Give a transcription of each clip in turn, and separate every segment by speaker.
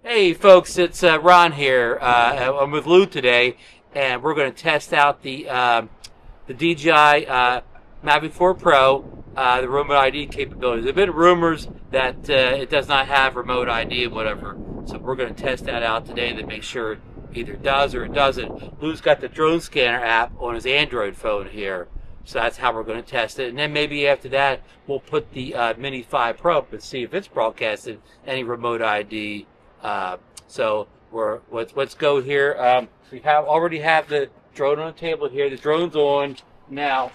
Speaker 1: Hey folks, it's Ron here. I'm with Lou today, and we're going to test out the DJI Mavic 4 Pro, the remote ID capabilities. There have been rumors that it does not have remote ID and whatever, so we're going to test that out today to make sure it either does or it doesn't. Lou's got the drone scanner app on his Android phone here, so that's how we're going to test it. And then maybe after that, we'll put the Mini 5 Pro up and see if it's broadcasted any remote ID. So let's go here. We already have the drone on the table here. The drone's on now.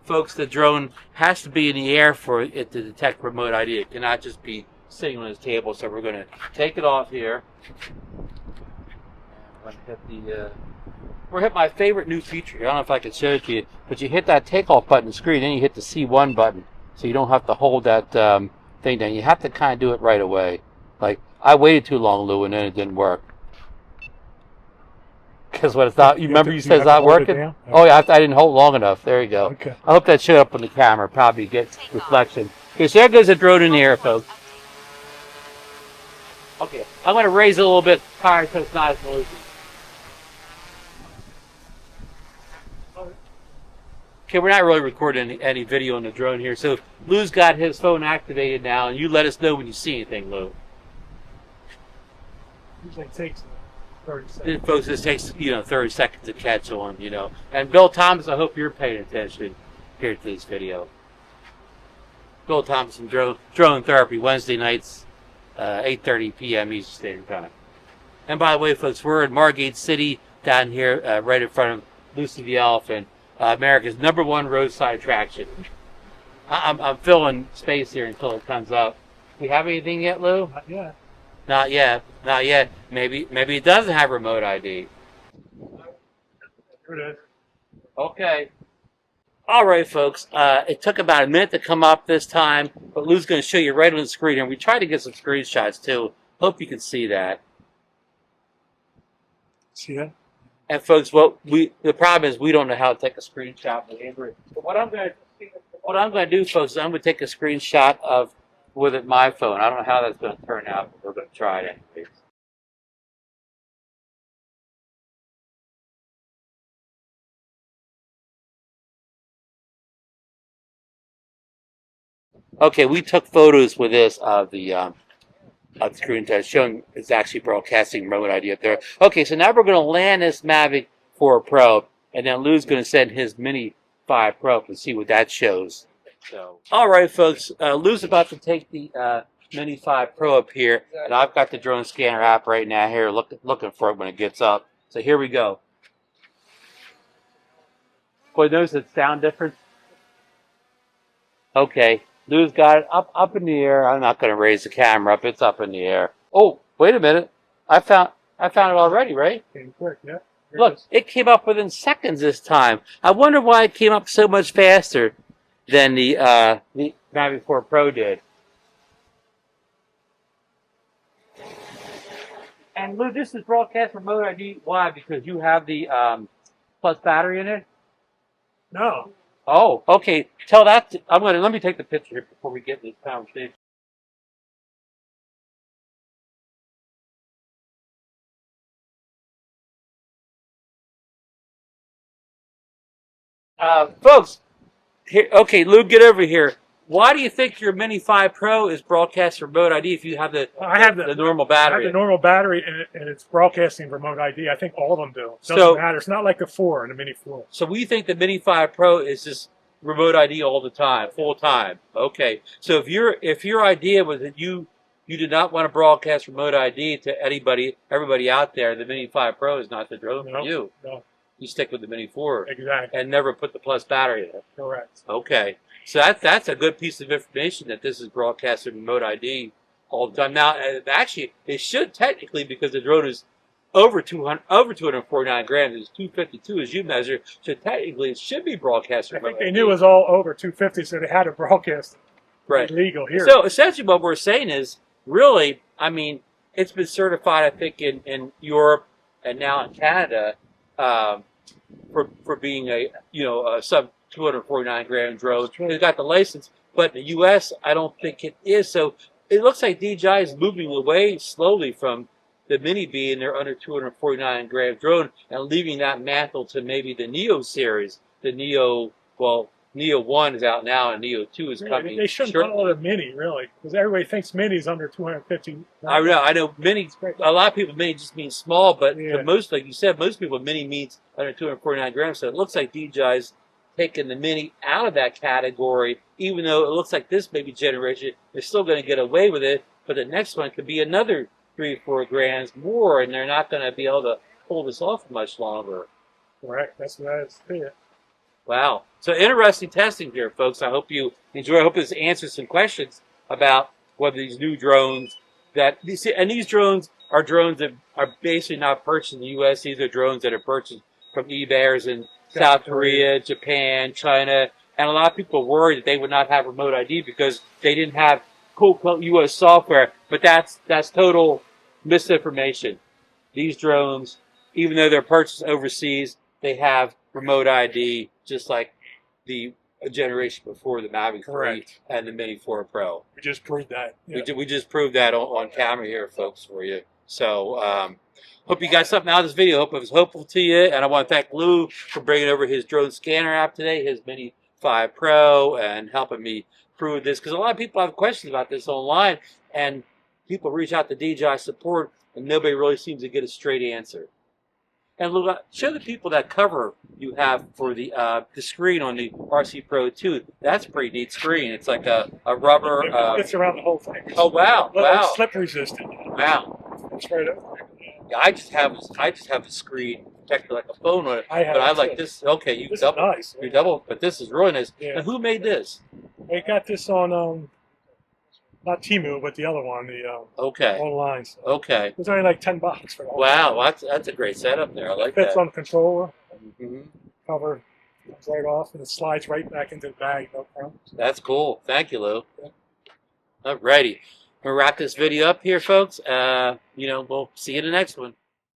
Speaker 1: Folks, the drone has to be in the air for it to detect remote ID. It cannot just be sitting on this table. So we're going to take it off here. I'm going to hit we're hit my favorite new feature here. I don't know if I can show it to you, but you hit that takeoff button screen, then you hit the C1 button, so you don't have to hold that thing down. You have to kind of do it right away. Like, I waited too long, Lou, and then it didn't work. Because when it's not, you remember you said it's not working? Okay. Oh, yeah, I didn't hold long enough. There you go. Okay. I hope that showed up on the camera. Probably get reflection. Okay, so there goes the drone in the air, folks. Okay, I'm going to raise it a little bit higher so it's not as noisy. Okay, we're not really recording any video on the drone here, so Lou's got his phone activated now, and you let us know when you see anything, Lou.
Speaker 2: Usually takes 30 seconds.
Speaker 1: Folks, this takes 30 seconds to catch on, And Bill Thomas, I hope you're paying attention here to this video. Bill Thomas from Drone Therapy, Wednesday nights, 8:30 p.m. Eastern Standard Time. And by the way, folks, we're in Margate City down here, right in front of Lucy the Elephant. America's #1 roadside attraction. I'm filling space here until it comes up. Do we have anything yet, Lou?
Speaker 2: Not yet.
Speaker 1: Not yet. Not yet. Maybe it doesn't have remote ID.
Speaker 2: Here it is.
Speaker 1: Okay. All right, folks. It took about a minute to come up this time, but Lou's going to show you right on the screen, and we tried to get some screenshots too. Hope you can see that.
Speaker 2: See that?
Speaker 1: And folks, the problem is we don't know how to take a screenshot with Android. But what I'm going to do, folks, is I'm going to take a screenshot with my phone. I don't know how that's going to turn out, but we're going to try it anyways. Okay, we took photos with this of the screen touch showing it's actually broadcasting remote ID up there. Okay, so now we're going to land this Mavic 4 Pro, and then Lou's going to send his Mini 5 Pro and see what that shows. So, all right, folks, Lou's about to take the Mini 5 Pro up here, and I've got the drone scanner app right now here, looking for it when it gets up. So here we go. Boy, notice the sound difference. Okay. Lou's got it up in the air. I'm not going to raise the camera up. It's up in the air. Oh, wait a minute. I found it already, right?
Speaker 2: Came quick, yeah.
Speaker 1: Look, it came up within seconds this time. I wonder why it came up so much faster than the Mavic 4 Pro did. And Lou, this is broadcast remote ID. Why? Because you have the plus battery in it?
Speaker 2: No.
Speaker 1: Oh, okay. Tell that. Let me take the picture here before we get in this conversation. Folks, here. Okay, Lou, get over here. Why do you think your Mini 5 Pro is broadcast remote ID if you have the normal battery?
Speaker 2: I have the normal battery, and it's broadcasting remote ID. I think all of them do. It doesn't matter. It's not like the 4 and the Mini 4.
Speaker 1: So we think the Mini 5 Pro is just remote ID all the time, full time. Okay. So if your idea was that you did not want to broadcast remote ID to everybody out there, the Mini 5 Pro is not the drone for you.
Speaker 2: No.
Speaker 1: You stick with the Mini 4.
Speaker 2: Exactly.
Speaker 1: And never put the plus battery in it.
Speaker 2: Correct.
Speaker 1: Okay. So that's a good piece of information that this is broadcasting remote ID all the time. Now, actually, it should technically, because the drone is over 249 grams. It's 252 as you measure. So technically, it should be broadcasting.
Speaker 2: I think they knew it was all over 250, so they had to broadcast.
Speaker 1: Right.
Speaker 2: Legal here.
Speaker 1: So essentially, what we're saying is, really, I mean, it's been certified, I think, in Europe and now in Canada for being a sub 249 gram drone. It's got the license, but in the U.S., I don't think it is. So it looks like DJI is moving away slowly from the Mini being their under 249 gram drone and leaving that mantle to maybe the Neo series. The Neo, well, Neo 1 is out now and Neo 2 is coming.
Speaker 2: They shouldn't call it a Mini, really, because everybody thinks Mini's under 250.
Speaker 1: I know Mini, a lot of people Mini just means small, but for most, like you said, most people Mini means under 249 grams. So it looks like DJI's taking the Mini out of that category, even though it looks like this maybe generation they're still going to get away with it, but the next one could be another 3 or 4 grams more, and they're not going to be able to pull this off much longer.
Speaker 2: Correct. That's what I see.
Speaker 1: Wow. So interesting testing here, folks. I hope you enjoy. I hope this answers some questions about whether these new drones these drones are drones that are basically not purchased in the U.S. These are drones that are purchased from eBayers in South Korea, Japan, China, and a lot of people worried that they would not have remote ID because they didn't have quote U.S. software. But that's total misinformation. These drones, even though they're purchased overseas, they have remote ID, just like the generation before, the Mavic 3 and the Mini 4 Pro.
Speaker 2: We just proved that. Yeah.
Speaker 1: We just proved that on camera here, folks, for you. So, hope you got something out of this video. Hope it was helpful to you. And I want to thank Lou for bringing over his drone scanner app today, his Mini 5 Pro, and helping me prove this. Because a lot of people have questions about this online, and people reach out to DJI support, and nobody really seems to get a straight answer. And Lou, show the people that cover you have for the screen on the RC Pro 2. That's a pretty neat screen. It's like a rubber.
Speaker 2: It fits around the whole thing.
Speaker 1: Oh wow! Wow.
Speaker 2: Slip resistant.
Speaker 1: Wow.
Speaker 2: It's right up there.
Speaker 1: Yeah, I just have a screen protected like a phone on it. But I like this. Okay, you double.
Speaker 2: Nice.
Speaker 1: You double, but this is really nice.
Speaker 2: Yeah.
Speaker 1: And who made this?
Speaker 2: I got this on not Temu, but the other one, the online. So
Speaker 1: Okay.
Speaker 2: it was only like $10 for the whole
Speaker 1: Wow, that's a great setup there. I like
Speaker 2: It fits
Speaker 1: that.
Speaker 2: on the controller.
Speaker 1: Mm-hmm.
Speaker 2: Cover comes right off, and it slides right back into the bag. No problem.
Speaker 1: That's cool. Thank you, Lou. Alrighty. We'll wrap this video up here, folks. We'll see you in the next one.